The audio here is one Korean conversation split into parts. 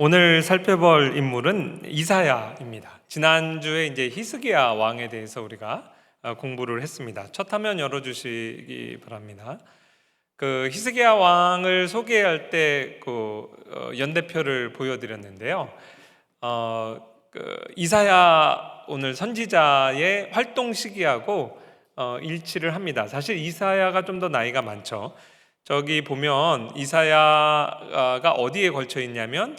오늘 살펴볼 인물은 이사야입니다. 지난주에 이제 히스기야 왕에 대해서 우리가 공부를 했습니다. 첫 화면 열어주시기 바랍니다. 그 히스기야 왕을 소개할 때 연대표를 보여드렸는데요. 이사야 오늘 선지자의 활동 시기하고 일치를 합니다. 사실 이사야가 좀 더 나이가 많죠. 저기 보면 이사야가 어디에 걸쳐 있냐면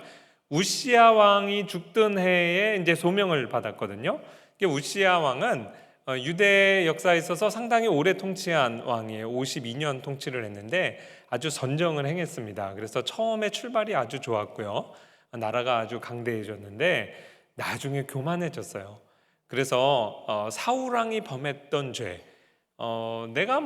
우시야 왕이 죽던 해에 이제 소명을 받았거든요. 우시야 왕은 유대 역사에 있어서 상당히 오래 통치한 왕이에요. 52년 통치를 했는데 아주 선정을 행했습니다. 그래서 처음에 출발이 아주 좋았고요. 나라가 아주 강대해졌는데 나중에 교만해졌어요. 그래서 사울 왕이 범했던 죄, 내가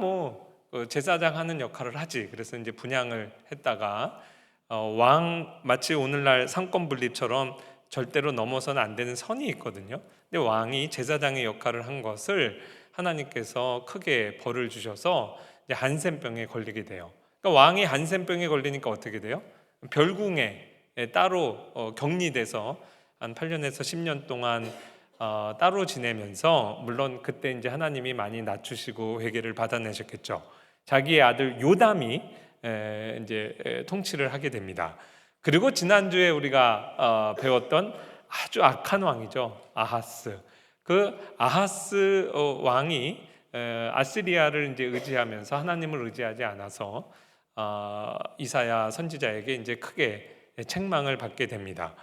제사장 하는 역할을 하지. 그래서 이제 분향을 했다가 왕 마치 오늘날 상권 분립처럼 절대로 넘어서는 안 되는 선이 있거든요. 근데 왕이 제사장의 역할을 한 것을 하나님께서 크게 벌을 주셔서 이제 한센병에 걸리게 돼요. 그러니까 왕이 한센병에 걸리니까 어떻게 돼요? 별궁에 따로 격리돼서 한 8년에서 10년 동안 따로 지내면서, 물론 그때 이제 하나님이 많이 낮추시고 회개를 받아내셨겠죠. 자기의 아들 요담이 이제 통치를 하게 됩니다. 그리고 지난주에 우리가 배웠던 아주 악한 왕이죠. 아하스. 그 아하스 왕이 아시리아를 이제 의지하면서 하나님을 의지하지 않아서 이사야 선지자에게 이제 크게 책망을 받게 됩니다.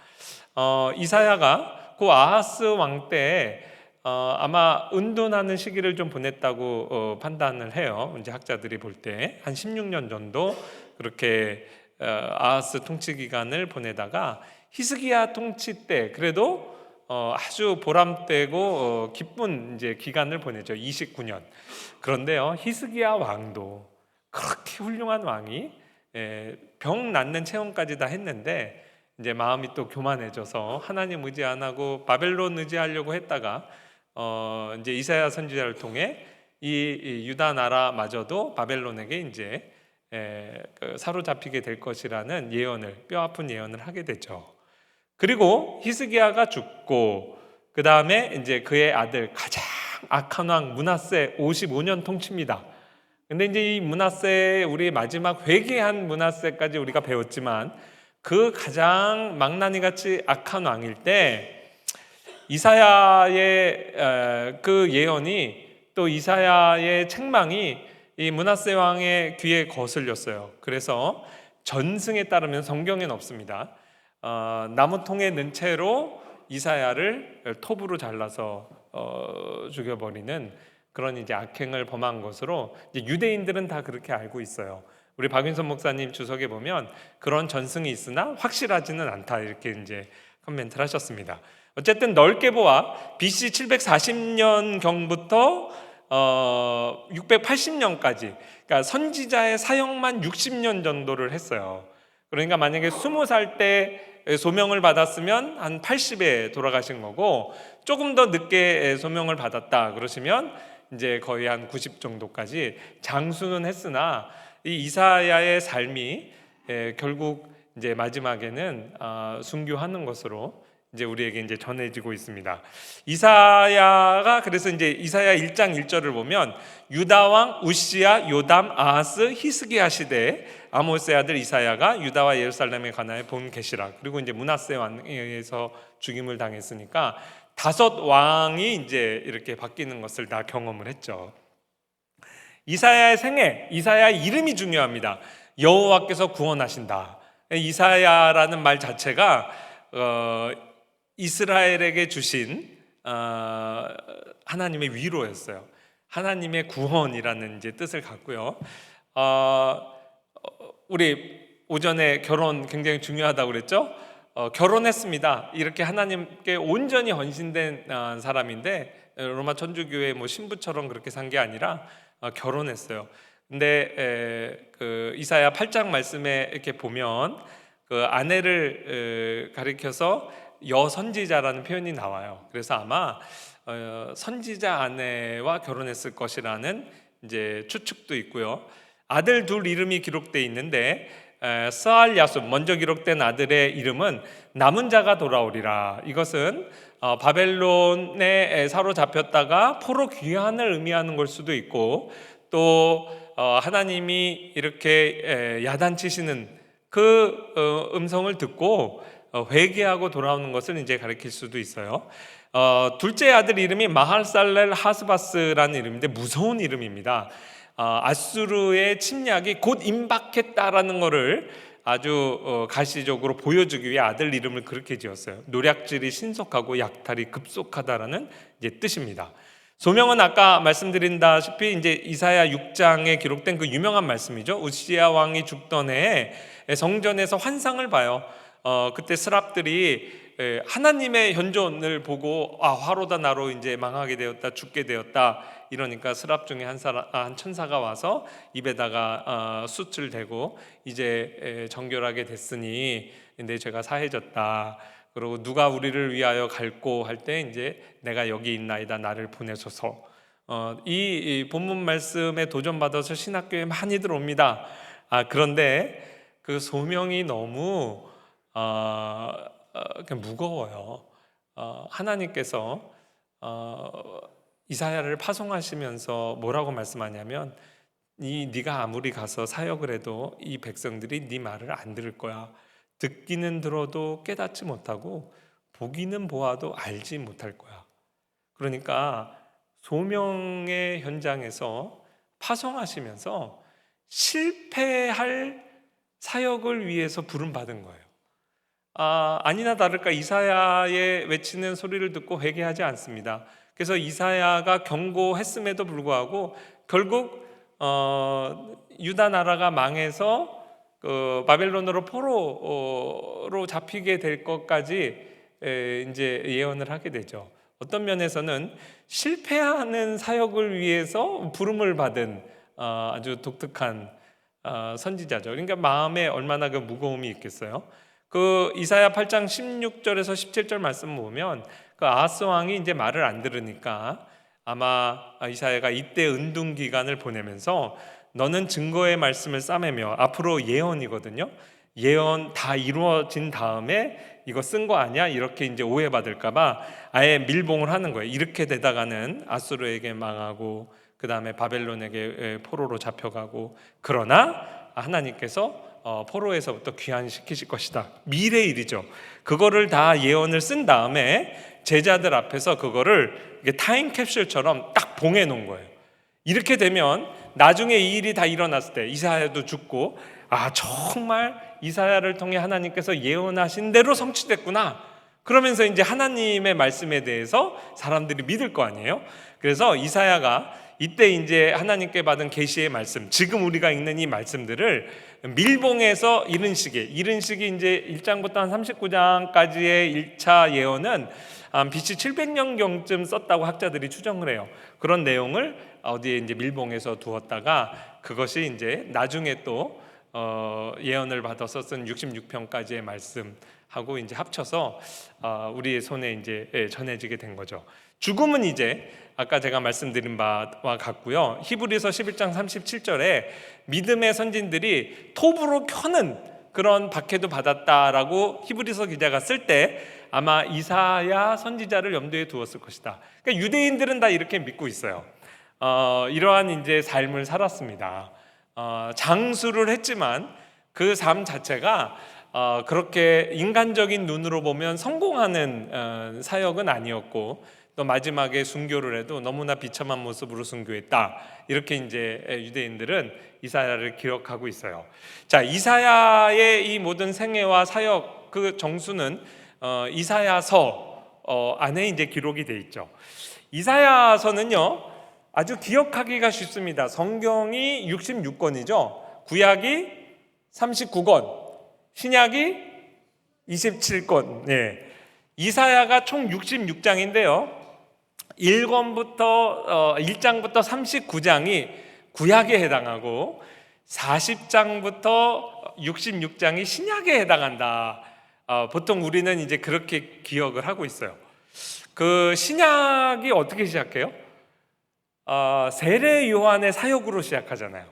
이사야가 그 아하스 왕 때 아마 은둔하는 시기를 좀 보냈다고 판단을 해요. 이제 학자들이 볼 때 한 16년 정도 그렇게 아하스 통치 기간을 보내다가 히스기야 통치 때 그래도 아주 보람되고 기쁜 이제 기간을 보내죠. 29년. 그런데요, 히스기야 왕도 그렇게 훌륭한 왕이 병 낫는 체험까지 다 했는데 이제 마음이 또 교만해져서 하나님 의지 안 하고 바벨론 의지하려고 했다가 이제 이사야 선지자를 통해 이 유다 나라마저도 바벨론에게 이제 사로잡히게 될 것이라는 예언을, 뼈아픈 예언을 하게 되죠. 그리고 히스기야가 죽고 그 다음에 이제 그의 아들 가장 악한 왕 므낫세 55년 통치입니다. 근데 이제 이 므낫세, 우리 마지막 회개한 므낫세까지 우리가 배웠지만 그 가장 망나니같이 악한 왕일 때 이사야의 그 예언이, 또 이사야의 책망이 이 므낫세 왕의 귀에 거슬렸어요. 그래서 전승에 따르면, 성경엔 없습니다, 나무통에 넣은 채로 이사야를 톱으로 잘라서 죽여버리는 그런 이제 악행을 범한 것으로 이제 유대인들은 다 그렇게 알고 있어요. 우리 박윤선 목사님 주석에 보면 그런 전승이 있으나 확실하지는 않다, 이렇게 이제 코멘트를 하셨습니다. 어쨌든 넓게 보아 BC 740년 경부터 680년까지, 그러니까 선지자의 사역만 60년 정도를 했어요. 그러니까 만약에 20살 때 소명을 받았으면 한 80에 돌아가신 거고, 조금 더 늦게 소명을 받았다 그러시면 이제 거의 한 90 정도까지 장수는 했으나, 이 이사야의 삶이 결국 이제 마지막에는 순교하는 것으로 이제 우리에게 이제 전해지고 있습니다. 이사야가, 그래서 이제 이사야 1장 1절을 보면 유다 왕 우시야, 요담, 아하스, 히스기야 시대에 아모스의 아들 이사야가 유다와 예루살렘에 관하여 본 계시라. 그리고 이제 므낫세 왕에 의해서 죽임을 당했으니까 5 왕이 이제 이렇게 바뀌는 것을 다 경험을 했죠. 이사야의 생애, 이사야 이름이 중요합니다. 여호와께서 구원하신다. 이사야라는 말 자체가 이스라엘에게 주신 하나님의 위로였어요. 하나님의 구원이라는 이제 뜻을 갖고요. 우리 오전에 결혼 굉장히 중요하다고 그랬죠? 결혼했습니다. 이렇게 하나님께 온전히 헌신된 사람인데, 로마 천주교의 신부처럼 그렇게 산 게 아니라 결혼했어요. 근데 그 이사야 8장 말씀에 이렇게 보면 그 아내를 가리켜서 여선지자라는 표현이 나와요. 그래서 아마 선지자 아내와 결혼했을 것이라는 이제 추측도 있고요. 아들 둘 이름이 기록되어 있는데 스알야숲 먼저 기록된 아들의 이름은 남은 자가 돌아오리라. 이것은 바벨론에 사로잡혔다가 포로 귀환을 의미하는 걸 수도 있고, 또 하나님이 이렇게 야단치시는 그 음성을 듣고 회개하고 돌아오는 것을 이제 가리킬 수도 있어요. 둘째 아들 이름이 마할살렐 하스바스라는 이름인데 무서운 이름입니다. 아수르의 침략이 곧 임박했다라는 것을 아주 가시적으로 보여주기 위해 아들 이름을 그렇게 지었어요. 노략질이 신속하고 약탈이 급속하다라는 이제 뜻입니다. 소명은 아까 말씀드린다시피 이제 이사야 6장에 기록된 그 유명한 말씀이죠. 우시야 왕이 죽던 해에 성전에서 환상을 봐요. 그때 스랍들이 하나님의 현존을 보고 화로다 나로 이제 망하게 되었다, 죽게 되었다 이러니까 스랍 중에 한 천사가 와서 입에다가 숯을 대고 이제 정결하게 됐으니 내 죄가 사해졌다. 그리고 누가 우리를 위하여 갈고 할 때 이제 내가 여기 있나이다, 나를 보내소서. 이 본문 말씀에 도전받아서 신학교에 많이들 옵니다. 그런데 그 소명이 너무 무거워요. 하나님께서 이사야를 파송하시면서 뭐라고 말씀하냐면 네가 아무리 가서 사역을 해도 이 백성들이 네 말을 안 들을 거야. 듣기는 들어도 깨닫지 못하고 보기는 보아도 알지 못할 거야. 그러니까 소명의 현장에서 파송하시면서 실패할 사역을 위해서 부름받은 거예요. 아니나 다를까 이사야의 외치는 소리를 듣고 회개하지 않습니다. 그래서 이사야가 경고했음에도 불구하고 결국 유다 나라가 망해서 바벨론으로 포로로 잡히게 될 것까지 이제 예언을 하게 되죠. 어떤 면에서는 실패하는 사역을 위해서 부름을 받은 아주 독특한 선지자죠. 그러니까 마음에 얼마나 그 무거움이 있겠어요. 그 이사야 8장 16절에서 17절 말씀 보면 그 아하스 왕이 이제 말을 안 들으니까 아마 이사야가 이때 은둔 기간을 보내면서 너는 증거의 말씀을 싸매며, 앞으로 예언이거든요. 예언 다 이루어진 다음에 이거 쓴 거 아니야? 이렇게 이제 오해받을까봐 아예 밀봉을 하는 거예요. 이렇게 되다가는 아수르에게 망하고 그 다음에 바벨론에게 포로로 잡혀가고, 그러나 하나님께서 포로에서부터 귀환시키실 것이다. 미래 일이죠. 그거를 다 예언을 쓴 다음에 제자들 앞에서 그거를 타임캡슐처럼 딱 봉해 놓은 거예요. 이렇게 되면 나중에 이 일이 다 일어났을 때 이사야도 죽고 정말 이사야를 통해 하나님께서 예언하신 대로 성취됐구나. 그러면서 이제 하나님의 말씀에 대해서 사람들이 믿을 거 아니에요. 그래서 이사야가 이때 이제 하나님께 받은 계시의 말씀, 지금 우리가 읽는 이 말씀들을 밀봉해서 이런 식이 이제 1장부터 한 39장까지의 1차 예언은 BC 700년경쯤 썼다고 학자들이 추정을 해요. 그런 내용을 어디에 이제 밀봉해서 두었다가 그것이 이제 나중에 또 예언을 받아서 쓴 66편까지의 말씀하고 이제 합쳐서 우리의 손에 이제 전해지게 된 거죠. 죽음은 이제 아까 제가 말씀드린 바와 같고요. 히브리서 11장 37절에 믿음의 선진들이 톱으로 켜는 그런 박해도 받았다라고 히브리서 기자가 쓸 때 아마 이사야 선지자를 염두에 두었을 것이다. 그러니까 유대인들은 다 이렇게 믿고 있어요. 이러한 이제 삶을 살았습니다. 장수를 했지만 그 삶 자체가 그렇게 인간적인 눈으로 보면 성공하는 사역은 아니었고, 또 마지막에 순교를 해도 너무나 비참한 모습으로 순교했다. 이렇게 이제 유대인들은 이사야를 기억하고 있어요. 자, 이사야의 이 모든 생애와 사역 그 정수는 이사야서 안에 이제 기록이 돼 있죠. 이사야서는요 아주 기억하기가 쉽습니다. 성경이 66권이죠. 구약이 39권, 신약이 27권. 네. 이사야가 총 66장인데요. 1장부터 39장이 구약에 해당하고 40장부터 66장이 신약에 해당한다. 보통 우리는 이제 그렇게 기억을 하고 있어요. 그 신약이 어떻게 시작해요? 세례 요한의 사역으로 시작하잖아요.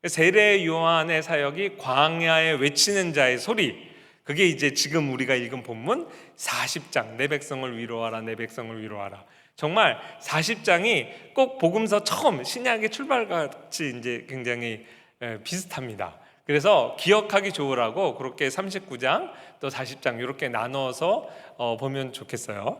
세례 요한의 사역이 광야에 외치는 자의 소리, 그게 이제 지금 우리가 읽은 본문 40장, 내 백성을 위로하라, 내 백성을 위로하라. 정말 40장이 꼭 복음서 처음 신약의 출발같이 이제 굉장히 비슷합니다. 그래서 기억하기 좋으라고 그렇게 39장 또 40장 이렇게 나눠서 보면 좋겠어요.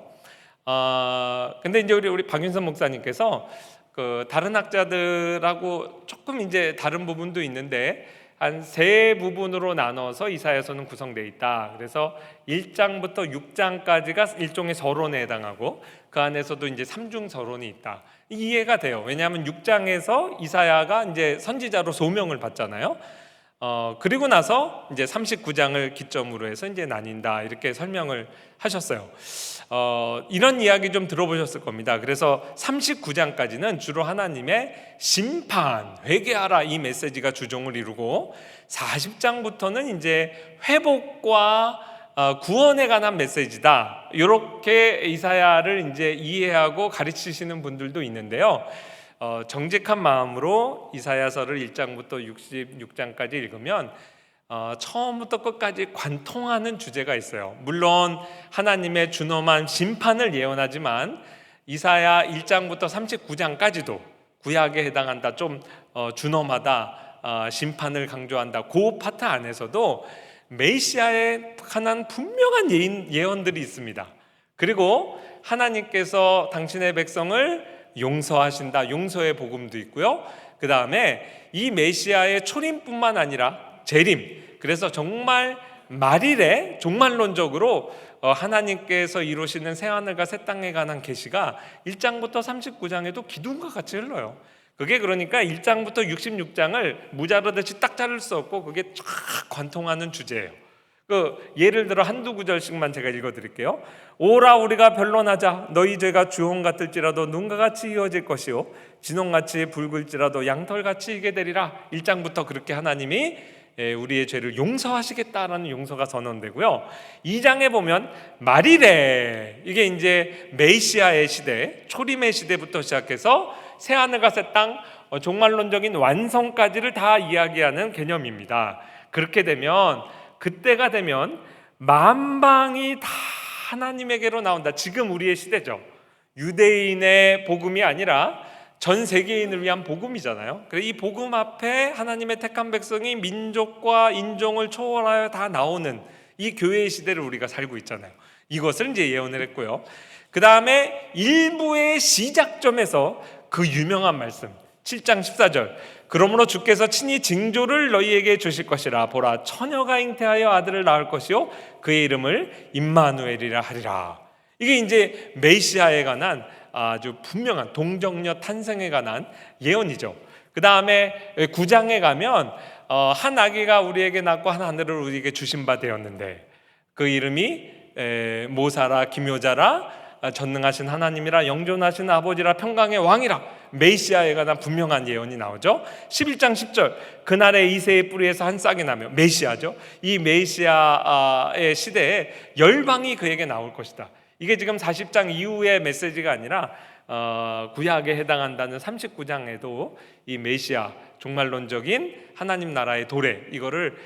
근데 이제 우리 박윤선 목사님께서 그 다른 학자들하고 조금 이제 다른 부분도 있는데 한 세 부분으로 나눠서 이사야서는 구성되어 있다. 그래서 1장부터 6장까지가 일종의 서론에 해당하고 그 안에서도 이제 삼중 서론이 있다. 이해가 돼요. 왜냐하면 6장에서 이사야가 이제 선지자로 소명을 받잖아요. 그리고 나서 이제 39장을 기점으로 해서 이제 나뉜다, 이렇게 설명을 하셨어요. 이런 이야기 좀 들어보셨을 겁니다. 그래서 39장까지는 주로 하나님의 심판, 회개하라, 이 메시지가 주종을 이루고 40장부터는 이제 회복과 구원에 관한 메시지다, 이렇게 이사야를 이제 이해하고 가르치시는 분들도 있는데요. 정직한 마음으로 이사야서를 1장부터 66장까지 읽으면 처음부터 끝까지 관통하는 주제가 있어요. 물론 하나님의 준엄한 심판을 예언하지만 이사야 1장부터 39장까지도 구약에 해당한다, 좀 준엄하다, 심판을 강조한다, 그 파트 안에서도 메시아에 관한 분명한 예언들이 있습니다. 그리고 하나님께서 당신의 백성을 용서하신다, 용서의 복음도 있고요. 그 다음에 이 메시아의 초림뿐만 아니라 재림, 그래서 정말 말일에 종말론적으로 하나님께서 이루시는 새하늘과 새 땅에 관한 계시가 1장부터 39장에도 기둥과 같이 흘러요. 그게 그러니까 1장부터 66장을 무자르듯이 딱 자를 수 없고 그게 쫙 관통하는 주제예요. 예를 들어 한두 구절씩만 제가 읽어드릴게요. 오라 우리가 변론하자. 너희 죄가 주홍 같을지라도 눈과 같이 이어질 것이요 진홍같이 붉을지라도 양털같이 이게 되리라. 1장부터 그렇게 하나님이 우리의 죄를 용서하시겠다라는 용서가 선언되고요. 2장에 보면 말이래, 이게 이제 메시아의 시대, 초림의 시대부터 시작해서 새하늘과 새 땅, 종말론적인 완성까지를 다 이야기하는 개념입니다. 그렇게 되면, 그때가 되면 만방이 다 하나님에게로 나온다. 지금 우리의 시대죠. 유대인의 복음이 아니라 전 세계인을 위한 복음이잖아요. 그래서 이 복음 앞에 하나님의 택한 백성이 민족과 인종을 초월하여 다 나오는 이 교회의 시대를 우리가 살고 있잖아요. 이것을 이제 예언을 했고요. 그 다음에 일부의 시작점에서 그 유명한 말씀 7장 14절, 그러므로 주께서 친히 징조를 너희에게 주실 것이라. 보라, 처녀가 잉태하여 아들을 낳을 것이요 그의 이름을 임마누엘이라 하리라. 이게 이제 메시아에 관한 아주 분명한 동정녀 탄생에 관한 예언이죠. 그 다음에 9장에 가면 한 아기가 우리에게 낳고 한 하늘을 우리에게 주신 바 되었는데 그 이름이 모사라, 기묘자라, 전능하신 하나님이라, 영존하신 아버지라, 평강의 왕이라. 메시아에 관한 분명한 예언이 나오죠. 11장 10절, 그날에 이새의 뿌리에서 한 싹이 나며, 메시아죠. 이 메시아의 시대에 열방이 그에게 나올 것이다. 이게 지금 40장 이후의 메시지가 아니라 구약에 해당한다는 39장에도 이 메시아, 종말론적인 하나님 나라의 도래, 이거를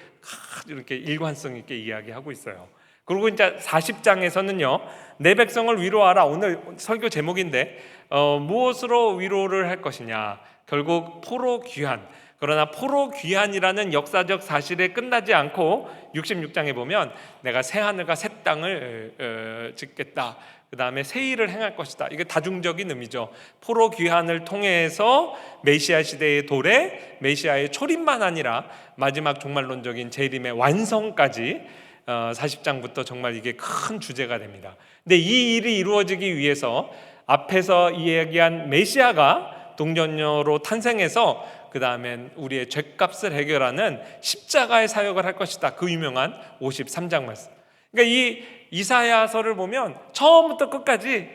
이렇게 일관성 있게 이야기하고 있어요. 그리고 이제 40장에서는요, 내 백성을 위로하라. 오늘 설교 제목인데 무엇으로 위로를 할 것이냐, 결국 포로 귀환. 그러나 포로 귀환이라는 역사적 사실에 끝나지 않고 66장에 보면 내가 새 하늘과 새 땅을 짓겠다, 그 다음에 새 일을 행할 것이다. 이게 다중적인 의미죠. 포로 귀환을 통해서 메시아 시대의 도래, 메시아의 초림만 아니라 마지막 종말론적인 재림의 완성까지 40장부터 정말 이게 큰 주제가 됩니다. 근데 이 일이 이루어지기 위해서 앞에서 이야기한 메시아가 동정녀로 탄생해서 그 다음엔 우리의 죄값을 해결하는 십자가의 사역을 할 것이다. 그 유명한 53장 말씀. 그러니까 이 이사야서를 보면 처음부터 끝까지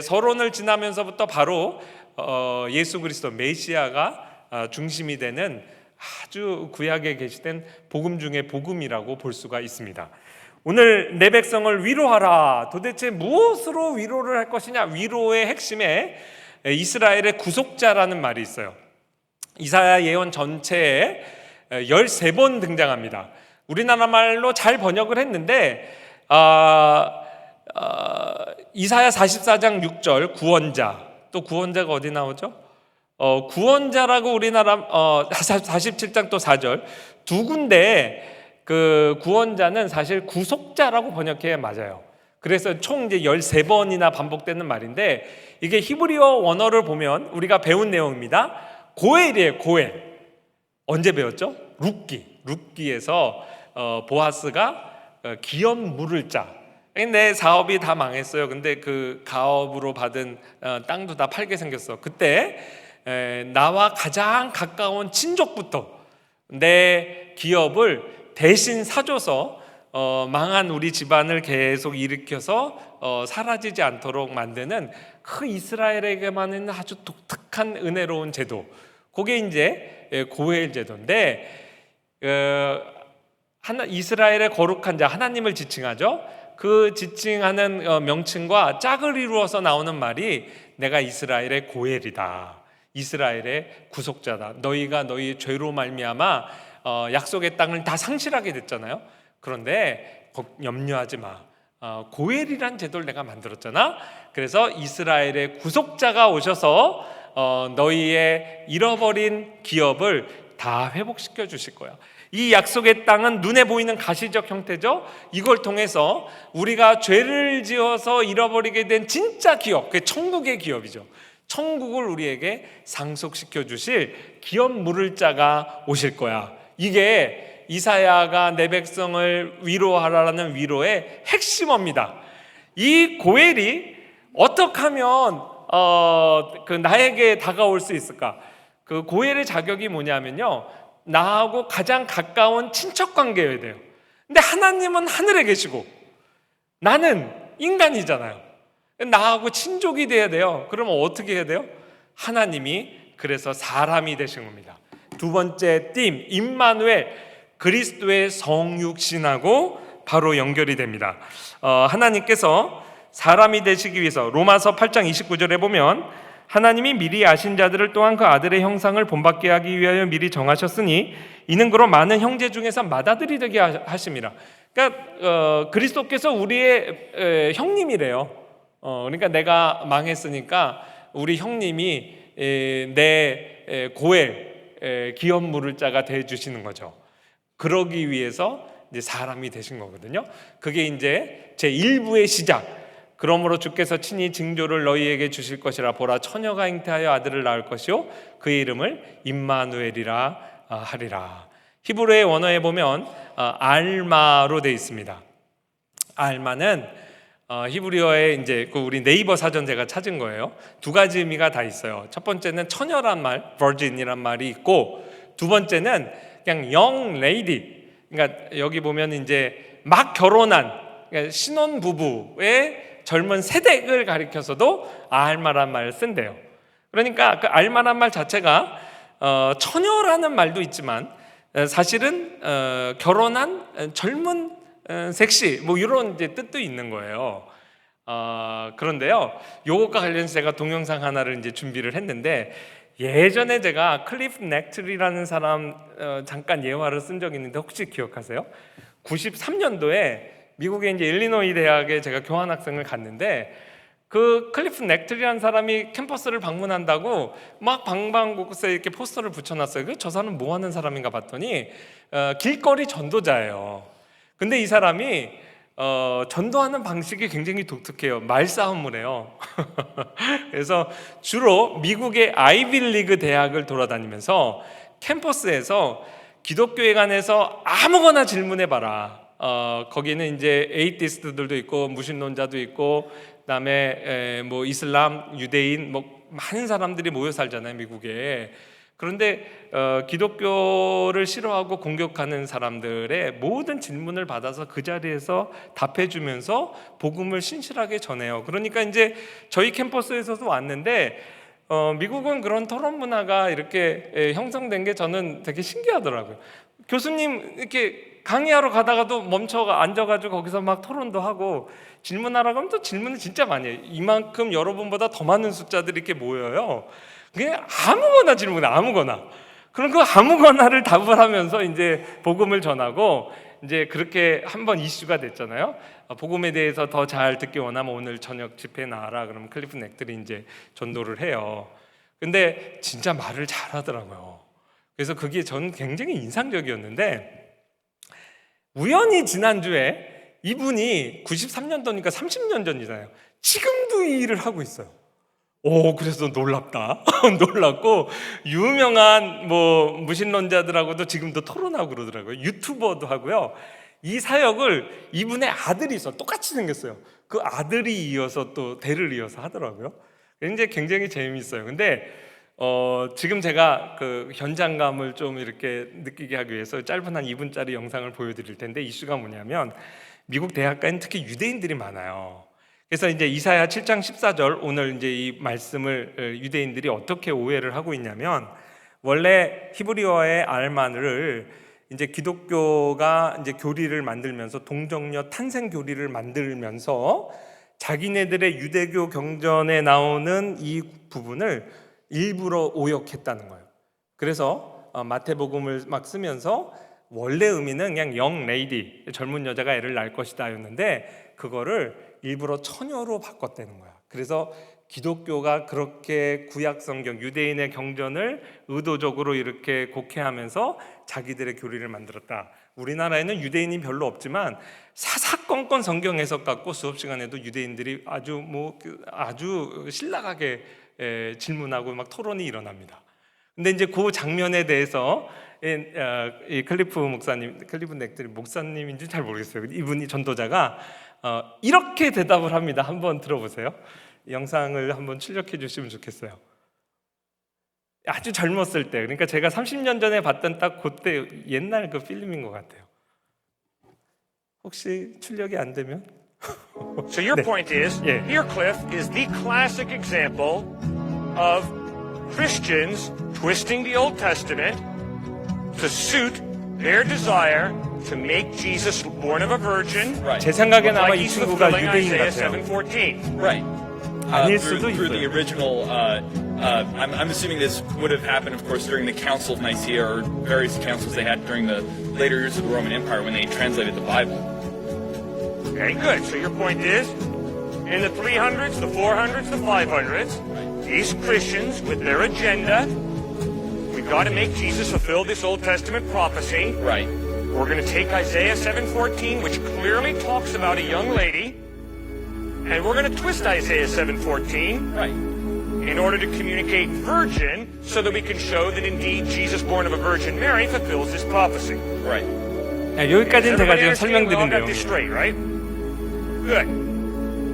서론을 지나면서부터 바로 예수 그리스도 메시아가 중심이 되는 아주 구약에 게시된 복음 중에 복음이라고 볼 수가 있습니다. 오늘 내 백성을 위로하라. 도대체 무엇으로 위로를 할 것이냐? 위로의 핵심에 이스라엘의 구속자라는 말이 있어요. 이사야 예언 전체에 13번 등장합니다. 우리나라 말로 잘 번역을 했는데 이사야 44장 6절 구원자, 또 구원자가 어디 나오죠? 구원자라고 우리나라 47장 또 4절 두 군데 그 구원자는 사실 구속자라고 번역해야 맞아요. 그래서 총 이제 13번이나 반복되는 말인데, 이게 히브리어 원어를 보면 우리가 배운 내용입니다. 고엘이에요. 고엘. 언제 배웠죠? 룻기에서 보아스가 기업 물을 자. 내 사업이 다 망했어요. 근데 그 가업으로 받은 땅도 다 팔게 생겼어. 그때 나와 가장 가까운 친족부터 내 기업을 대신 사줘서 망한 우리 집안을 계속 일으켜서 사라지지 않도록 만드는 그 이스라엘에게만 있는 아주 독특한 은혜로운 제도, 그게 이제 고엘 제도인데, 이스라엘의 거룩한 자, 하나님을 지칭하죠. 그 지칭하는 명칭과 짝을 이루어서 나오는 말이 내가 이스라엘의 고엘이다, 이스라엘의 구속자다. 너희가 너희 죄로 말미암아 약속의 땅을 다 상실하게 됐잖아요. 그런데 염려하지 마. 고엘이란 제도를 내가 만들었잖아. 그래서 이스라엘의 구속자가 오셔서 너희의 잃어버린 기업을 다 회복시켜 주실 거야. 이 약속의 땅은 눈에 보이는 가시적 형태죠. 이걸 통해서 우리가 죄를 지어서 잃어버리게 된 진짜 기업, 그게 천국의 기업이죠. 천국을 우리에게 상속시켜 주실 기업 물을 자가 오실 거야. 이게 이사야가 내 백성을 위로하라라는 위로의 핵심어입니다. 이 고엘이 어떻게 하면 나에게 다가올 수 있을까? 그 고엘의 자격이 뭐냐면요, 나하고 가장 가까운 친척 관계여야 돼요. 근데 하나님은 하늘에 계시고 나는 인간이잖아요. 나하고 친족이 돼야 돼요. 그러면 어떻게 해야 돼요? 하나님이 그래서 사람이 되신 겁니다. 두 번째 띠임, 임마누엘, 그리스도의 성육신하고 바로 연결이 됩니다. 하나님께서 사람이 되시기 위해서 로마서 8장 29절에 보면 하나님이 미리 아신 자들을 또한 그 아들의 형상을 본받게 하기 위하여 미리 정하셨으니 이는 그로 많은 형제 중에서 맏아들이 되게 하심이라. 그러니까 그리스도께서 우리의 형님이래요. 그러니까 내가 망했으니까 우리 형님이 내 고엘 기업 물을 자가 돼 주시는 거죠. 그러기 위해서 이제 사람이 되신 거거든요. 그게 이제 제 1부의 시작. 그러므로 주께서 친히 징조를 너희에게 주실 것이라. 보라, 처녀가 잉태하여 아들을 낳을 것이요 그의 이름을 임마누엘이라 하리라. 히브리의 원어에 보면 알마로 되어 있습니다. 알마는 히브리어에 이제 우리 네이버 사전 제가 찾은 거예요. 두 가지 의미가 다 있어요. 첫 번째는 처녀란 말, virgin이란 말이 있고, 두 번째는 그냥 young lady. 그러니까 여기 보면 이제 막 결혼한, 그러니까 신혼 부부의 젊은 세대를 가리켜서도 알마란 말을 쓴대요. 그러니까 그 알마란 말 자체가 처녀라는 말도 있지만 사실은 결혼한 젊은 섹시 뭐 이런 이제 뜻도 있는 거예요. 그런데요, 요것과 관련해서 제가 동영상 하나를 이제 준비를 했는데, 예전에 제가 클리프 넥틀이라는 사람 잠깐 예화를 쓴 적이 있는데 혹시 기억하세요? 93년도에 미국의 이제 일리노이 대학에 제가 교환학생을 갔는데, 그 클리프 넥틀이라는 사람이 캠퍼스를 방문한다고 막 방방곡곡에 이렇게 포스터를 붙여놨어요. 저 사람은 뭐 하는 사람인가 봤더니 길거리 전도자예요. 근데 이 사람이 전도하는 방식이 굉장히 독특해요. 말싸움을 해요. 그래서 주로 미국의 아이비리그 대학을 돌아다니면서 캠퍼스에서 기독교에 관해서 아무거나 질문해봐라. 거기는 이제 에이티스트들도 있고 무신론자도 있고 그다음에 뭐 이슬람, 유대인 뭐 많은 사람들이 모여 살잖아요, 미국에. 그런데 기독교를 싫어하고 공격하는 사람들의 모든 질문을 받아서 그 자리에서 답해주면서 복음을 신실하게 전해요. 그러니까 이제 저희 캠퍼스에서도 왔는데 미국은 그런 토론 문화가 이렇게 형성된 게 저는 되게 신기하더라고요. 교수님 이렇게 강의하러 가다가도 멈춰 앉아가지고 거기서 막 토론도 하고, 질문하라고 하면 또 질문을 진짜 많이 해요. 이만큼 여러분보다 더 많은 숫자들이 이렇게 모여요. 그냥 아무거나 질문해, 아무거나. 그럼 그 아무거나를 답을 하면서 이제 복음을 전하고 이제 그렇게 한번 이슈가 됐잖아요. 복음에 대해서 더 잘 듣기 원하면 오늘 저녁 집회에 나와라. 그러면 클리프 넥들이 이제 전도를 해요. 근데 진짜 말을 잘하더라고요. 그래서 그게 저는 굉장히 인상적이었는데 우연히 지난주에 이분이 93년도니까 30년 전이잖아요. 지금도 이 일을 하고 있어요. 그래서 놀랍다. 놀랍고 유명한 무신론자들하고도 지금도 토론하고 그러더라고요. 유튜버도 하고요. 이 사역을 이분의 아들이 있어 똑같이 생겼어요. 그 아들이 이어서 또 대를 이어서 하더라고요. 굉장히 재미있어요. 근데 지금 제가 그 현장감을 좀 이렇게 느끼게 하기 위해서 짧은 한 2분짜리 영상을 보여드릴 텐데 이슈가 뭐냐면 미국 대학가에는 특히 유대인들이 많아요. 그래서 이제 이사야 7장 14절 오늘 이제 이 말씀을 유대인들이 어떻게 오해를 하고 있냐면 원래 히브리어의 알만을 이제 기독교가 이제 교리를 만들면서 동정녀 탄생 교리를 만들면서 자기네들의 유대교 경전에 나오는 이 부분을 일부러 오역했다는 거예요. 그래서 마태복음을 막 쓰면서 원래 의미는 그냥 영 레이디 젊은 여자가 애를 낳을 것이다 였는데 그거를 일부러 처녀로 바꿨다는 거야. 그래서 기독교가 그렇게 구약 성경 유대인의 경전을 의도적으로 이렇게 곡해하면서 자기들의 교리를 만들었다. 우리나라에는 유대인이 별로 없지만 사사건건 성경 해석 갖고 수업 시간에도 유대인들이 아주 신랄하게 질문하고 막 토론이 일어납니다. 근데 이제 그 장면에 대해서 이 클리프 넥들이 목사님인지 잘 모르겠어요. 이분이 전도자가 이렇게 대답을 합니다. 한번 들어보세요. 영상을 한번 출력해 주시면 좋겠어요. 아주 젊었을 때, 그러니까 제가 30년 전에 봤던 딱 그때 옛날 그 필름인 것 같아요. 혹시 출력이 안 되면? So your point is, here, Cliff, is the classic example of Christians twisting the Old Testament to suit their desire to make Jesus born of a virgin. Right. 제 생각에는 아마 like 이 he's 친구가 fulfilling 유대인 Isaiah 같아요. 7:14. Right. 아닐 Through 수도 the 있어요. original, I'm assuming this would have happened, of course, during the Council of Nicaea or various councils they had during the later years of the Roman Empire when they translated the Bible. Okay, good. So your point is, in the 300s, the 400s, the 500s, these Christians with their agenda, we've got to make Jesus fulfill this Old Testament prophecy. Right. We're going to take Isaiah 7:14, which clearly talks about a young lady, and we're going to twist Isaiah 7:14 Right. in order to communicate virgin so that we can show that indeed Jesus born of a Virgin Mary fulfills this prophecy. Right. 여기까지는 제가 Everybody 지금 understand? We all 설명드린 got this 내용. straight, right? Good.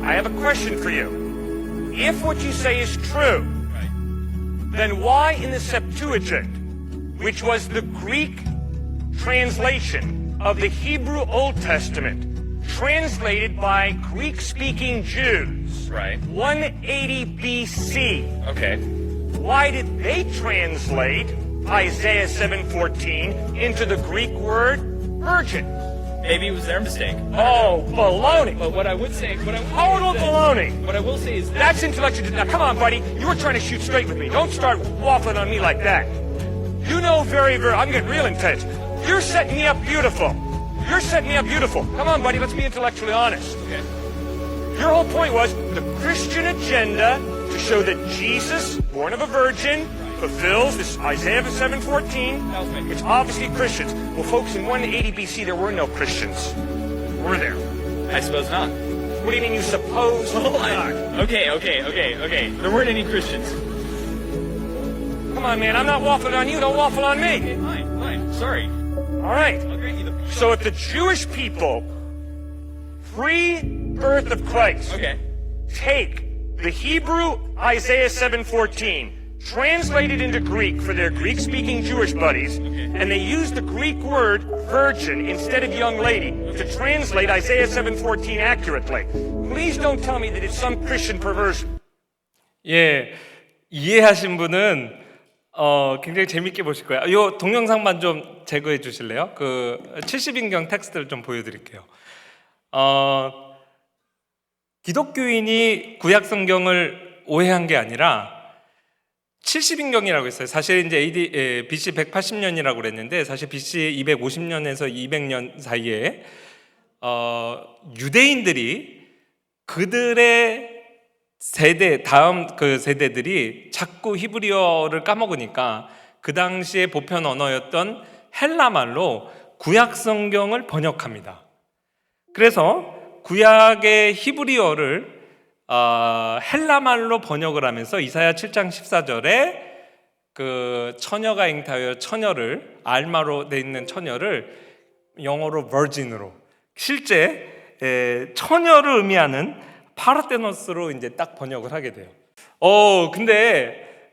I have a question for you. If what you say is true, Right. then why in the Septuagint, which was the Greek translation of the Hebrew Old Testament, translated by Greek-speaking Jews, Right. 180 BC, Okay. why did they translate Isaiah 7:14 into the Greek word virgin? Maybe it was their mistake. Oh, baloney. But what I would say, Total baloney. what I will say is That's intellectual. Now, come on, buddy. You were trying to shoot straight with me. Don't start waffling on me like that. You know I'm getting real intense. You're setting me up beautiful. You're setting me up beautiful. Come on, buddy. Let's be intellectually honest. Okay. Your whole point was the Christian agenda to show that Jesus, born of a virgin, fulfills this Isaiah 7:14. It's obviously Christians. Well, folks, in 180 BC, there were no Christians. Were there? I suppose not. What do you mean you suppose not? Okay. There weren't any Christians. Come on, man. I'm not waffling on you. Don't waffle on me. Okay, fine. Sorry. All right. I'll grant you the point. So if the Jewish people, pre-birth of Christ, Okay. take the Hebrew Isaiah 7:14, translate it into Greek for their Greek-speaking Jewish buddies, and they use the Greek word virgin instead of young lady to translate Isaiah 7:14 accurately. Please don't tell me that it's some Christian perversion. 예, 이해하신 분은 굉장히 재밌게 보실 거예요. 이 동영상만 좀 제거해 주실래요? 그 70인경 텍스트를 좀 보여드릴게요. 기독교인이 구약 성경을 오해한 게 아니라 70인경이라고 했어요. 사실 이제 BC 180년이라고 그랬는데 사실 BC 250년에서 200년 사이에 유대인들이 그들의 세대 다음 그 세대들이 자꾸 히브리어를 까먹으니까 그 당시에 보편 언어였던 헬라 말로 구약 성경을 번역합니다. 그래서 구약의 히브리어를 헬라 말로 번역을 하면서 이사야 7장 14절에 그 처녀가 잉타하여 처녀를 알마로 돼 있는 처녀를 영어로 virgin으로 실제 처녀를 의미하는 파르테노스로 이제 딱 번역을 하게 돼요. 근데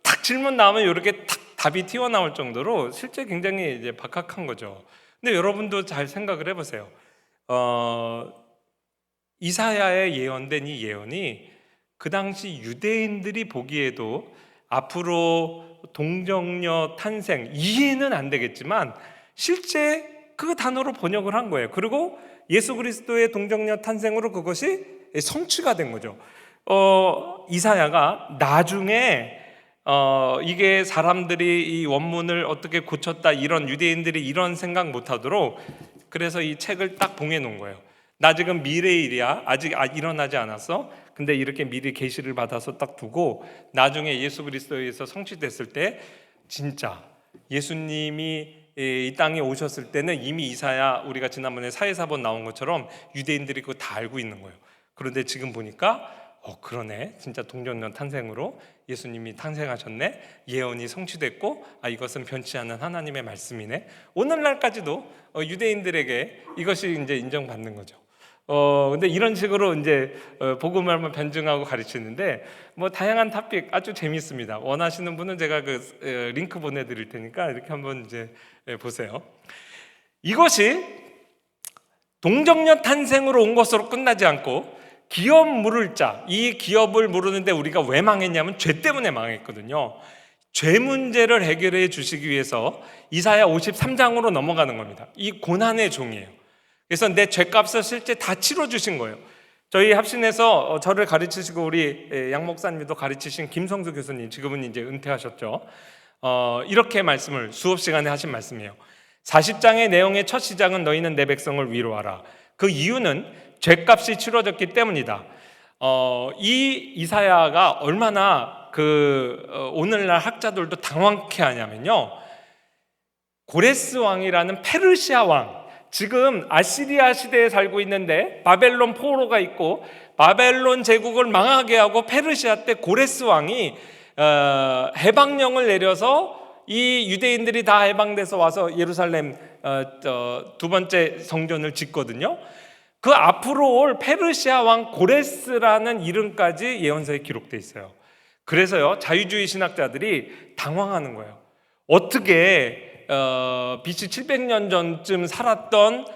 딱 질문 나오면 이렇게 딱 답이 튀어나올 정도로 실제 굉장히 이제 박학한 거죠. 근데 여러분도 잘 생각을 해보세요. 이사야에 예언된 이 예언이 그 당시 유대인들이 보기에도 앞으로 동정녀 탄생 이해는 안 되겠지만 실제 그 단어로 번역을 한 거예요. 그리고 예수 그리스도의 동정녀 탄생으로 그것이 성취가 된 거죠. 이사야가 나중에 이게 사람들이 이 원문을 어떻게 고쳤다 이런 유대인들이 이런 생각 못하도록 그래서 이 책을 딱 봉해 놓은 거예요. 나 지금 미래의 일이야. 아직 일어나지 않았어. 근데 이렇게 미리 계시를 받아서 딱 두고 나중에 예수 그리스도에 의해서 성취됐을 때 진짜 예수님이 이 땅에 오셨을 때는 이미 이사야 우리가 지난번에 사회사본 나온 것처럼 유대인들이 그거 다 알고 있는 거예요. 그런데 지금 보니까 그러네. 진짜 동정녀 탄생으로 예수님이 탄생하셨네. 예언이 성취됐고 이것은 변치 않는 하나님의 말씀이네. 오늘날까지도 유대인들에게 이것이 이제 인정받는 거죠. 근데 이런 식으로 이제 복음을 한번 변증하고 가르치는데 뭐 다양한 토픽 아주 재미있습니다. 원하시는 분은 제가 그 링크 보내드릴 테니까 이렇게 한번 이제 보세요. 이것이 동정녀 탄생으로 온 것으로 끝나지 않고 기업 물을 자, 이 기업을 물으는데 우리가 왜 망했냐면 죄 때문에 망했거든요. 죄 문제를 해결해 주시기 위해서 이사야 53장으로 넘어가는 겁니다. 이 고난의 종이에요. 그래서 내 죄값을 실제 다 치러주신 거예요. 저희 합신에서 저를 가르치시고 우리 양 목사님도 가르치신 김성수 교수님, 지금은 이제 은퇴하셨죠. 이렇게 말씀을 수업 시간에 하신 말씀이에요. 40장의 내용의 첫 시작은 너희는 내 백성을 위로하라. 그 이유는 죄값이 치러졌기 때문이다. 이 이사야가 얼마나 오늘날 학자들도 당황케 하냐면요. 고레스 왕이라는 페르시아 왕, 지금 아시리아 시대에 살고 있는데 바벨론 포로가 있고 바벨론 제국을 망하게 하고 페르시아 때 고레스 왕이 해방령을 내려서 이 유대인들이 다 해방돼서 와서 예루살렘 두 번째 성전을 짓거든요. 그 앞으로 올 페르시아 왕 고레스라는 이름까지 예언서에 기록돼 있어요. 그래서요 자유주의 신학자들이 당황하는 거예요. 어떻게 BC 700년 전쯤 살았던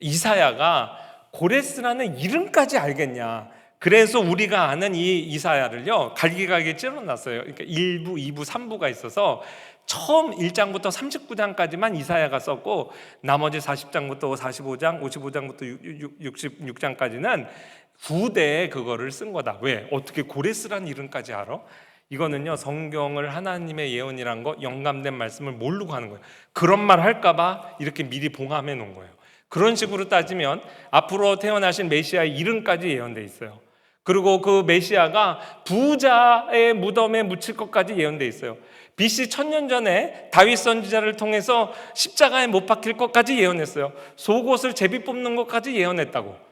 이사야가 고레스라는 이름까지 알겠냐. 그래서 우리가 아는 이 이사야를요 갈기갈기 찔러놨어요. 그러니까 1부, 2부, 3부가 있어서 처음 1장부터 39장까지만 이사야가 썼고 나머지 40장부터 45장, 55장부터 66장까지는 후대에 그거를 쓴 거다. 왜? 어떻게 고레스라는 이름까지 알아? 이거는요 성경을 하나님의 예언이란 거 영감된 말씀을 모르고 하는 거예요. 그런 말 할까 봐 이렇게 미리 봉함해 놓은 거예요. 그런 식으로 따지면 앞으로 태어나신 메시아의 이름까지 예언돼 있어요. 그리고 그 메시아가 부자의 무덤에 묻힐 것까지 예언돼 있어요. BC 1000년 전에 다윗 선지자를 통해서 십자가에 못 박힐 것까지 예언했어요. 속옷을 제비 뽑는 것까지 예언했다고.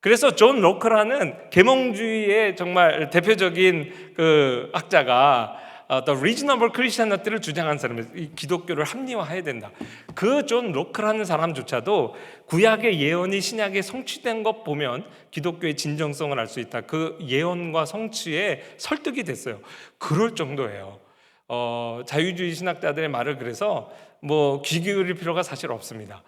그래서 존 로크라는 계몽주의의 정말 대표적인 그 학자가 The Reasonable Christianity를 주장한 사람이에요. 이 기독교를 합리화해야 된다. 그 존 로크라는 사람조차도 구약의 예언이 신약에 성취된 것 보면 기독교의 진정성을 알 수 있다. 그 예언과 성취에 설득이 됐어요. 그럴 정도예요. 자유주의 신학자들의 말을 그래서 뭐 귀 기울일 필요가 사실 없습니다.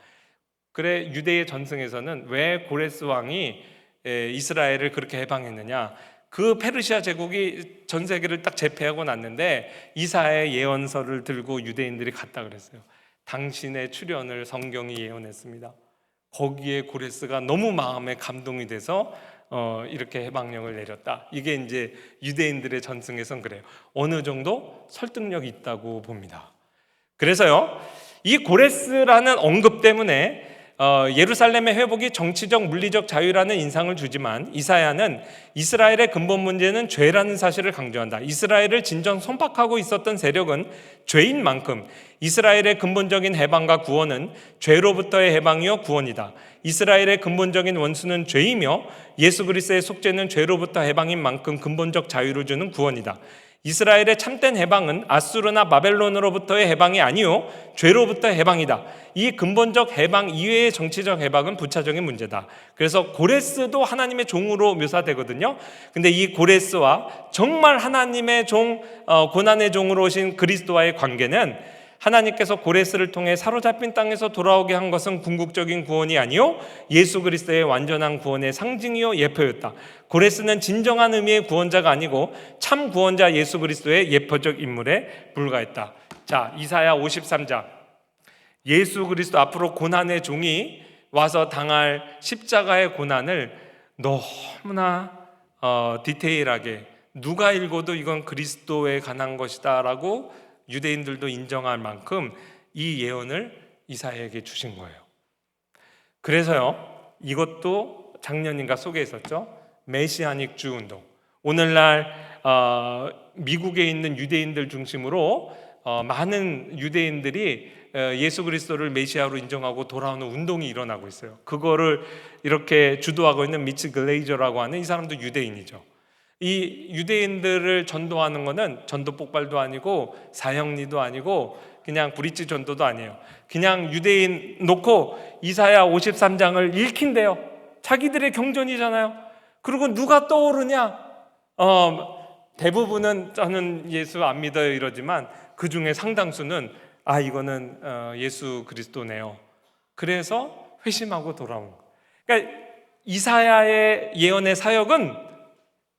그래 유대의 전승에서는 왜 고레스 왕이 이스라엘을 그렇게 해방했느냐? 그 페르시아 제국이 전 세계를 딱 제패하고 났는데 이사야의 예언서를 들고 유대인들이 갔다 그랬어요. 당신의 출현을 성경이 예언했습니다. 거기에 고레스가 너무 마음에 감동이 돼서 이렇게 해방령을 내렸다. 이게 이제 유대인들의 전승에선 그래요. 어느 정도 설득력이 있다고 봅니다. 그래서요, 이 고레스라는 언급 때문에 예루살렘의 회복이 정치적 물리적 자유라는 인상을 주지만 이사야는 이스라엘의 근본 문제는 죄라는 사실을 강조한다. 이스라엘을 진정 손박하고 있었던 세력은 죄인 만큼 이스라엘의 근본적인 해방과 구원은 죄로부터의 해방이요 구원이다. 이스라엘의 근본적인 원수는 죄이며 예수 그리스도의 속죄는 죄로부터 해방인 만큼 근본적 자유를 주는 구원이다. 이스라엘의 참된 해방은 아수르나 바벨론으로부터의 해방이 아니요 죄로부터의 해방이다. 이 근본적 해방 이외의 정치적 해방은 부차적인 문제다. 그래서 고레스도 하나님의 종으로 묘사되거든요. 근데 이 고레스와 정말 하나님의 종, 고난의 종으로 오신 그리스도와의 관계는 하나님께서 고레스를 통해 사로잡힌 땅에서 돌아오게 한 것은 궁극적인 구원이 아니요 예수 그리스도의 완전한 구원의 상징이요 예표였다. 고레스는 진정한 의미의 구원자가 아니고 참 구원자 예수 그리스도의 예표적 인물에 불과했다. 자, 이사야 53장. 예수 그리스도 앞으로 고난의 종이 와서 당할 십자가의 고난을 너무나 디테일하게 누가 읽어도 이건 그리스도에 관한 것이다 라고 유대인들도 인정할 만큼 이 예언을 이사야에게 주신 거예요. 그래서요, 이것도 작년인가 소개했었죠. 메시아닉 주 운동. 오늘날 미국에 있는 유대인들 중심으로 많은 유대인들이 예수 그리스도를 메시아로 인정하고 돌아오는 운동이 일어나고 있어요. 그거를 이렇게 주도하고 있는 미치 글레이저라고 하는 이 사람도 유대인이죠. 이 유대인들을 전도하는 것은 전도 폭발도 아니고 사형리도 아니고 그냥 브릿지 전도도 아니에요. 그냥 유대인 놓고 이사야 53장을 읽힌대요. 자기들의 경전이잖아요. 그리고 누가 떠오르냐? 대부분은 저는 예수 안 믿어요 이러지만 그 중에 상당수는 이거는 예수 그리스도네요. 그래서 회심하고 돌아온 거예요. 그러니까 이사야의 예언의 사역은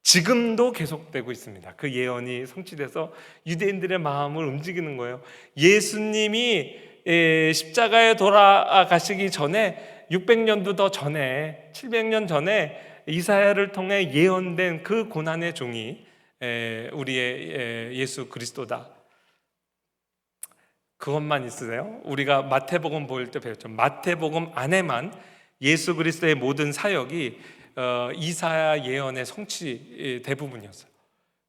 지금도 계속되고 있습니다. 그 예언이 성취돼서 유대인들의 마음을 움직이는 거예요. 예수님이 십자가에 돌아가시기 전에 600년도 더 전에 700년 전에 이사야를 통해 예언된 그 고난의 종이 우리의 예수 그리스도다. 그것만 있으세요? 우리가 마태복음 보일 때 배웠죠. 마태복음 안에만 예수 그리스도의 모든 사역이 이사야 예언의 성취 대부분이었어요.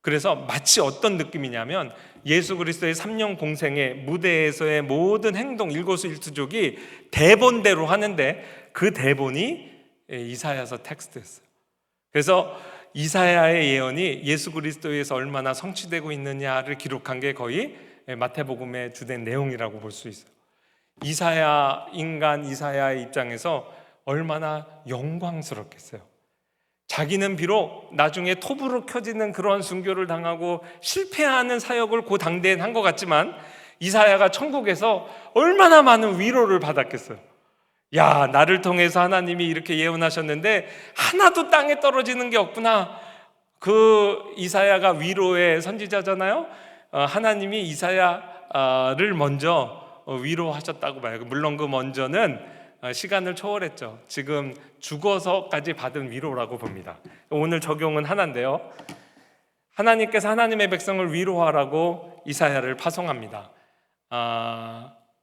그래서 마치 어떤 느낌이냐면 예수 그리스도의 3년 공생의 무대에서의 모든 행동 일거수일투족이 대본대로 하는데 그 대본이 이사야서 텍스트였어요. 그래서 이사야의 예언이 예수 그리스도에서 얼마나 성취되고 있느냐를 기록한 게 거의 마태복음의 주된 내용이라고 볼 수 있어요. 이사야 인간 이사야의 입장에서 얼마나 영광스럽겠어요. 자기는 비록 나중에 톱으로 켜지는 그런 순교를 당하고 실패하는 사역을 그 당대엔 한 것 같지만 이사야가 천국에서 얼마나 많은 위로를 받았겠어요. 야, 나를 통해서 하나님이 이렇게 예언하셨는데 하나도 땅에 떨어지는 게 없구나. 그 이사야가 위로의 선지자잖아요. 하나님이 이사야를 먼저 위로하셨다고 봐요. 물론 그 먼저는 시간을 초월했죠. 지금 죽어서까지 받은 위로라고 봅니다. 오늘 적용은 하나인데요. 하나님께서 하나님의 백성을 위로하라고 이사야를 파송합니다.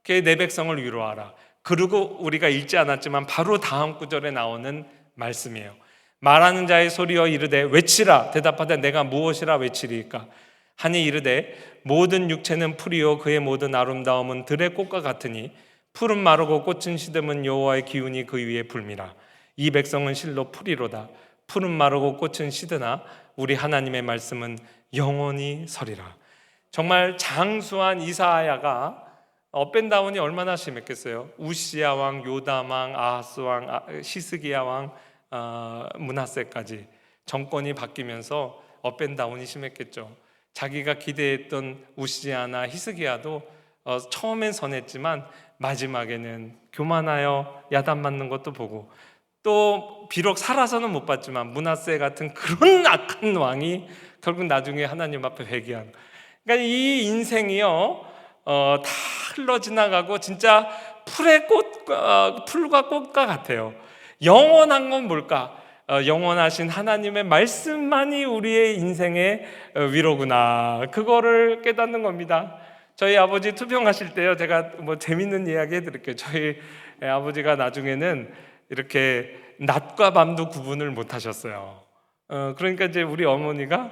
내 백성을 위로하라. 그리고 우리가 읽지 않았지만 바로 다음 구절에 나오는 말씀이에요. 말하는 자의 소리여 이르되 외치라. 대답하되 내가 무엇이라 외치리까? 하니 이르되 모든 육체는 풀이요 그의 모든 아름다움은 들의 꽃과 같으니 풀은 마르고 꽃은 시듬은 여호와의 기운이 그 위에 불미라. 이 백성은 실로 풀이로다. 풀은 마르고 꽃은 시드나 우리 하나님의 말씀은 영원히 서리라. 정말 장수한 이사야가 업앤다운이 얼마나 심했겠어요. 우시야 왕, 요담 왕, 아하스 왕, 시스기야 왕, 므낫세까지 정권이 바뀌면서 업앤다운이 심했겠죠. 자기가 기대했던 우시야나 히스기야도 처음엔 선했지만 마지막에는 교만하여 야단 맞는 것도 보고 또 비록 살아서는 못 봤지만 므낫세 같은 그런 악한 왕이 결국 나중에 하나님 앞에 회개한. 그러니까 이 인생이요 다 흘러 지나가고 진짜 풀과 꽃과 같아요. 영원한 건 뭘까? 영원하신 하나님의 말씀만이 우리의 인생의 위로구나. 그거를 깨닫는 겁니다. 저희 아버지 투병하실 때요, 제가 뭐 재밌는 이야기 해드릴게요. 저희 아버지가 나중에는 이렇게 낮과 밤도 구분을 못 하셨어요. 그러니까 이제 우리 어머니가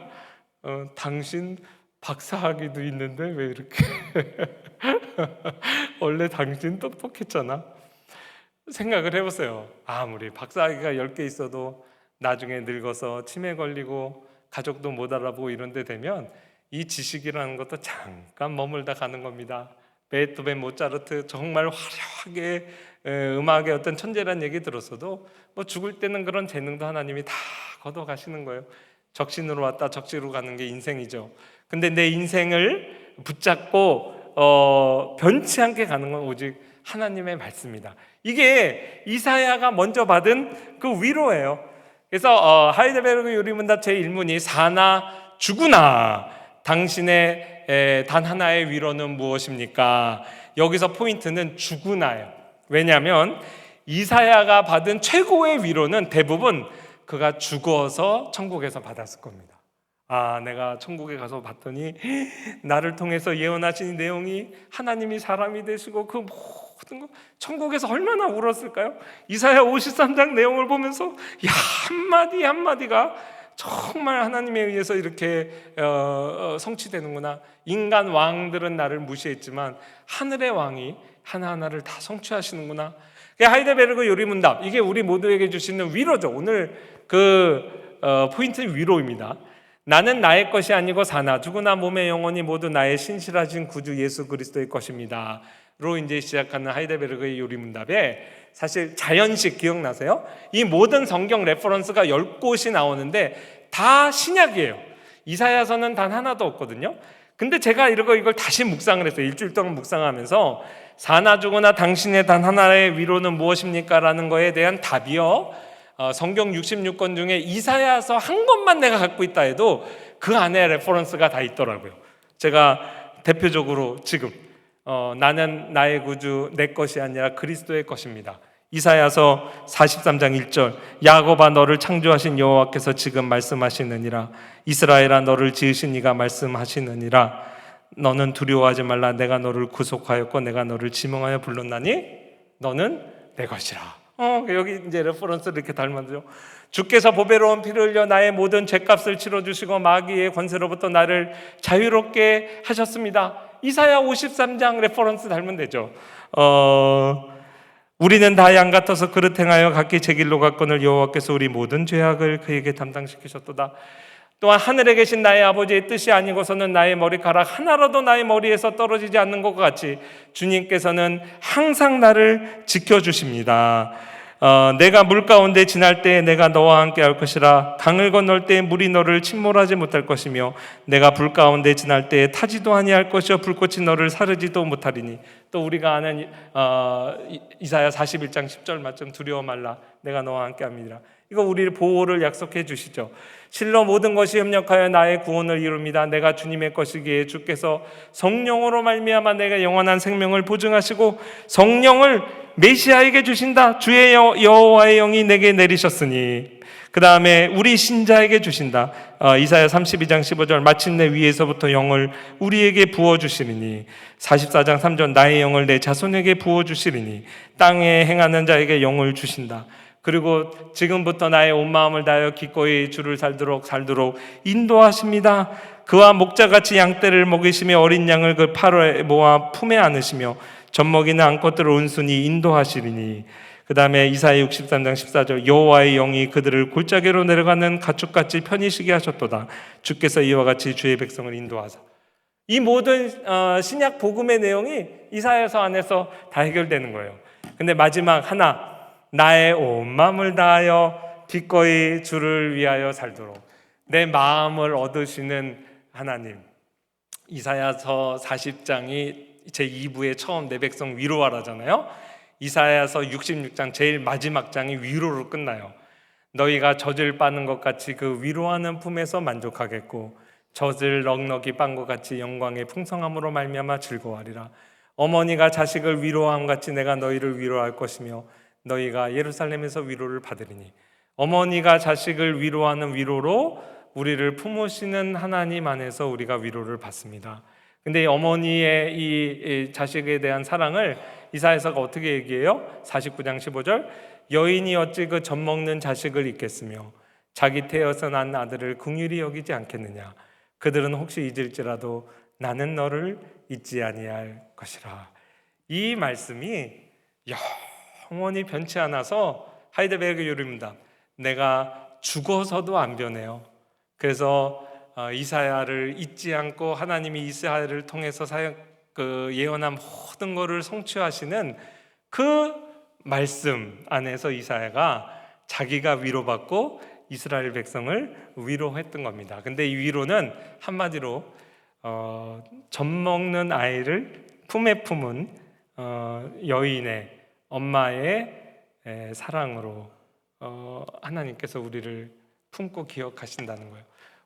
당신 박사학위도 있는데 왜 이렇게 원래 당신 똑똑했잖아. 생각을 해보세요. 아무리 박사학위가 10개 있어도 나중에 늙어서 치매 걸리고 가족도 못 알아보고 이런 데 되면 이 지식이라는 것도 잠깐 머물다 가는 겁니다. 베토벤, 모차르트 정말 화려하게 음악의 어떤 천재란 얘기 들었어도 뭐 죽을 때는 그런 재능도 하나님이 다 걷어 가시는 거예요. 적신으로 왔다 적시로 가는 게 인생이죠. 근데 내 인생을 붙잡고 변치 않게 가는 건 오직 하나님의 말씀이다. 이게 이사야가 먼저 받은 그 위로예요. 그래서 하이델베르그 요리문답 제1문이 사나 죽으나 당신의 단 하나의 위로는 무엇입니까? 여기서 포인트는 죽으나예요. 왜냐하면 이사야가 받은 최고의 위로는 대부분 그가 죽어서 천국에서 받았을 겁니다. 내가 천국에 가서 봤더니 나를 통해서 예언하신 내용이 하나님이 사람이 되시고 그 모든 거 천국에서 얼마나 울었을까요? 이사야 53장 내용을 보면서 한마디 한마디가 정말 하나님에 의해서 이렇게 성취되는구나. 인간 왕들은 나를 무시했지만 하늘의 왕이 하나하나를 다 성취하시는구나. 하이델베르그 요리문답, 이게 우리 모두에게 주시는 위로죠. 오늘 포인트는 위로입니다. 나는 나의 것이 아니고 사나 죽으나 몸의 영혼이 모두 나의 신실하신 구주 예수 그리스도의 것입니다. 로 이제 시작하는 하이델베르그의 요리문답에 사실 자연식 기억나세요? 이 모든 성경 레퍼런스가 10곳이 나오는데 다 신약이에요. 이사야서는 단 하나도 없거든요. 근데 제가 이걸 다시 묵상을 했어요. 일주일 동안 묵상하면서 사나 죽으나 당신의 단 하나의 위로는 무엇입니까? 라는 거에 대한 답이요, 성경 66권 중에 이사야서 한 권만 내가 갖고 있다 해도 그 안에 레퍼런스가 다 있더라고요. 제가 대표적으로 지금 나는 나의 구주 내 것이 아니라 그리스도의 것입니다. 이사야서 43장 1절 야곱아 너를 창조하신 여호와께서 지금 말씀하시느니라. 이스라엘아 너를 지으신 이가 말씀하시느니라. 너는 두려워하지 말라. 내가 너를 구속하였고 내가 너를 지명하여 불렀나니 너는 내 것이라. 여기 이제 레퍼런스를 이렇게 닮았죠. 주께서 보배로운 피를 흘려 나의 모든 죄값을 치러주시고 마귀의 권세로부터 나를 자유롭게 하셨습니다. 이사야 53장 레퍼런스 닮으면 되죠. 우리는 다 양 같아서 그릇 행하여 각기 제 길로 갔거늘 여호와께서 우리 모든 죄악을 그에게 담당시키셨도다. 또한 하늘에 계신 나의 아버지의 뜻이 아니고서는 나의 머리카락 하나라도 나의 머리에서 떨어지지 않는 것과 같이 주님께서는 항상 나를 지켜주십니다. 내가 물 가운데 지날 때 내가 너와 함께 할 것이라. 강을 건널 때 물이 너를 침몰하지 못할 것이며 내가 불 가운데 지날 때 타지도 아니할 것이요 불꽃이 너를 사르지도 못하리니. 또 우리가 아는 이사야 41장 10절 말씀 두려워 말라 내가 너와 함께 합니다. 이거 우리를 보호를 약속해 주시죠. 실로 모든 것이 협력하여 나의 구원을 이룹니다. 내가 주님의 것이기에 주께서 성령으로 말미암아 내가 영원한 생명을 보증하시고 성령을 메시아에게 주신다. 주의 여호와의 영이 내게 내리셨으니. 그 다음에 우리 신자에게 주신다. 이사야 32장 15절 마침내 위에서부터 영을 우리에게 부어주시리니. 44장 3절 나의 영을 내 자손에게 부어주시리니. 땅에 행하는 자에게 영을 주신다. 그리고 지금부터 나의 온 마음을 다하여 기꺼이 주를 살도록 인도하십니다. 그와 목자같이 양떼를 먹이시며 어린 양을 그 팔에 모아 품에 안으시며 젖먹이는 암컷들을 온순히 인도하시리니. 그 다음에 이사야 63장 14절 여호와의 영이 그들을 골짜기로 내려가는 가축같이 편히 쉬게 하셨도다. 주께서 이와 같이 주의 백성을 인도하사. 이 모든 신약 복음의 내용이 이사야서 안에서 다 해결되는 거예요. 근데 마지막 하나, 나의 온 마음을 다하여 기꺼이 주를 위하여 살도록. 내 마음을 얻으시는 하나님. 이사야서 40장이 제2부에 처음 내 백성 위로하라잖아요. 이사야서 66장 제일 마지막 장이 위로로 끝나요. 너희가 젖을 빠는 것 같이 그 위로하는 품에서 만족하겠고 젖을 넉넉히 빤 것 같이 영광의 풍성함으로 말미암아 즐거워하리라. 어머니가 자식을 위로함 같이 내가 너희를 위로할 것이며 너희가 예루살렘에서 위로를 받으리니. 어머니가 자식을 위로하는 위로로 우리를 품으시는 하나님 안에서 우리가 위로를 받습니다. 근데 이 어머니의 이 자식에 대한 사랑을 이사야서가 어떻게 얘기해요? 49장 15절, 여인이 어찌 그 젖먹는 자식을 잊겠으며 자기 태에서 난 아들을 긍휼히 여기지 않겠느냐. 그들은 혹시 잊을지라도 나는 너를 잊지 아니할 것이라. 이 말씀이 영원히 변치 않아서 하이델베르그 요리입니다. 내가 죽어서도 안 변해요. 그래서 이사야를 잊지 않고 하나님이 이사야를 통해서 예언한 모든 것을 성취하시는 그 말씀 안에서 이사야가 자기가 위로받고 이스라엘 백성을 위로했던 겁니다. 근데 이 위로는 한마디로 젖먹는 아이를 품에 품은 여인의 엄마의 사랑으로 하나님께서 우리를 품고 기억하신다는 거예요.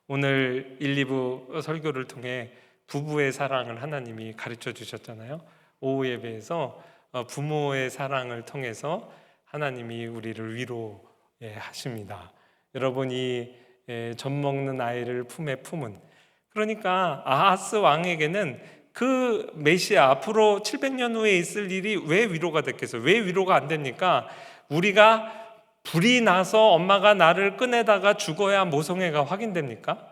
오늘 1, 2부 설교를 통해 부부의 사랑을 하나님이 가르쳐 주셨잖아요. 오후 예배에서 부모의 사랑을 통해서 하나님이 우리를 위로하십니다. 여러분이 젖먹는 아이를 품에 품은, 그러니까 아하스 왕에게는 그 메시아 앞으로 700년 후에 있을 일이 왜 위로가 됐겠어요? 왜 위로가 안 됩니까? 우리가 불이 나서 엄마가 나를 꺼내다가 죽어야 모성애가 확인됩니까?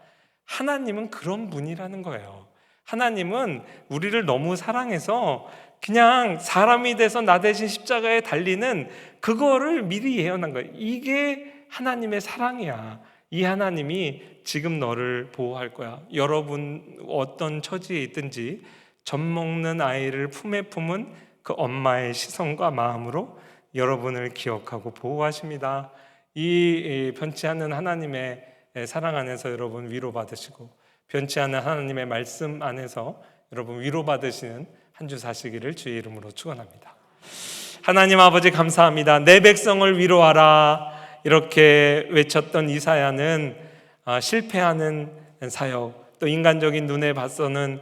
하나님은 그런 분이라는 거예요. 하나님은 우리를 너무 사랑해서 그냥 사람이 돼서 나 대신 십자가에 달리는 그거를 미리 예언한 거예요. 이게 하나님의 사랑이야. 이 하나님이 지금 너를 보호할 거야. 여러분 어떤 처지에 있든지 젖먹는 아이를 품에 품은 그 엄마의 시선과 마음으로 여러분을 기억하고 보호하십니다. 이 변치 않는 하나님의 사랑 안에서 여러분 위로받으시고 변치 않는 하나님의 말씀 안에서 여러분 위로받으시는 한 주 사시기를 주의 이름으로 축원합니다. 하나님 아버지 감사합니다. 내 백성을 위로하라 이렇게 외쳤던 이사야는 실패하는 사역, 또 인간적인 눈에 봐서는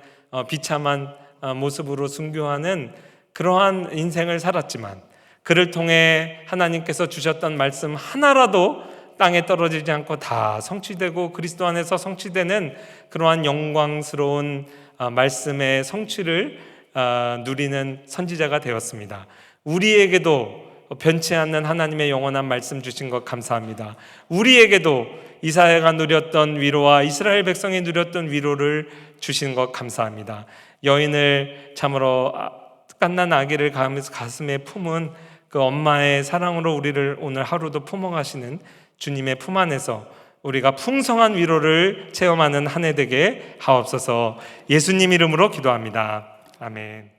비참한 모습으로 순교하는 그러한 인생을 살았지만 그를 통해 하나님께서 주셨던 말씀 하나라도 땅에 떨어지지 않고 다 성취되고 그리스도 안에서 성취되는 그러한 영광스러운 말씀의 성취를 누리는 선지자가 되었습니다. 우리에게도 변치 않는 하나님의 영원한 말씀 주신 것 감사합니다. 우리에게도 이사야가 누렸던 위로와 이스라엘 백성이 누렸던 위로를 주신 것 감사합니다. 여인을 참으로 갓난 아기를 가슴에 품은 그 엄마의 사랑으로 우리를 오늘 하루도 품어가시는 주님의 품 안에서 우리가 풍성한 위로를 체험하는 한 해 되게 하옵소서. 예수님 이름으로 기도합니다. 아멘.